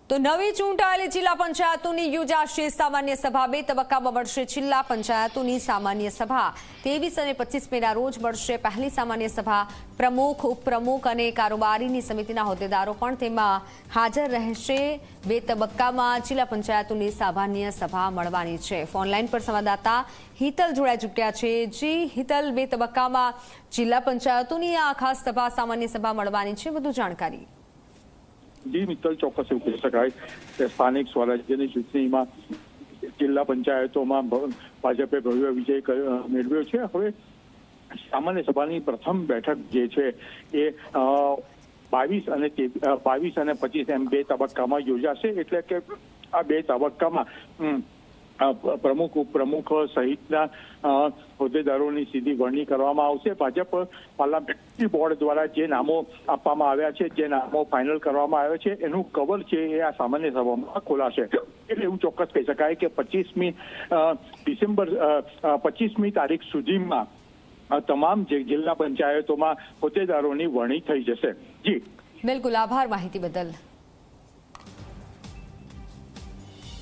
તો નવી ચૂંટાયેલી જિલ્લા પંચાયતોની યોજાશે સામાન્ય સભા। 2 તબક્કામાં મળશે જિલ્લા પંચાયતોની સામાન્ય સભા। 23 અને 25 મેના રોજ મળશે પહેલી સામાન્ય સભા। પ્રમુખ, ઉપપ્રમુખ અને કારોબારીની સમિતિના હોદ્દેદારો પણ તેમાં હાજર રહેશે। 2 તબક્કામાં જિલ્લા પંચાયતોની સામાન્ય સભા મળવાની છે। ફોનલાઈન પર સંવાદદાતા હિતલ જોડાઈ ચૂક્યા છે। જી હિતલ, 2 તબક્કામાં જિલ્લા પંચાયતોની આ ખાસ સભા સામાન્ય સભા મળવાની છે, વધુ જાણકારી। જી મિત્તલ, ચોક્કસ એવું કહી શકાય કે સ્થાનિક સ્વરાજ્યની ચૂંટણીમાં જિલ્લા પંચાયતોમાં ભાજપે ભવ્ય વિજય મેળવ્યો છે। હવે સામાન્ય સભાની પ્રથમ બેઠક જે છે એ 22 અને 25 એમ 2 તબક્કામાં યોજાશે। એટલે કે આ 2 તબક્કામાં પ્રમુખ, ઉપપ્રમુખ સહિતના હોદ્દેદારોની સીધી વરણી કરવામાં આવશે। ભાજપ પાર્લામેન્ટરી બોર્ડ દ્વારા જે નામો આપવામાં આવ્યા છે, જે નામો ફાઇનલ કરવામાં આવ્યા છે, એનું કવર છે એ આ સામાન્ય સભામાં ખોલાશે। એટલે એવું ચોક્કસ કહી શકાય કે 25મી ડિસેમ્બર 25મી તારીખ સુધીમાં તમામ જિલ્લા પંચાયતોમાં હોદ્દેદારોની વરણી થઈ જશે। જી બિલકુલ, આભાર માહિતી બદલ।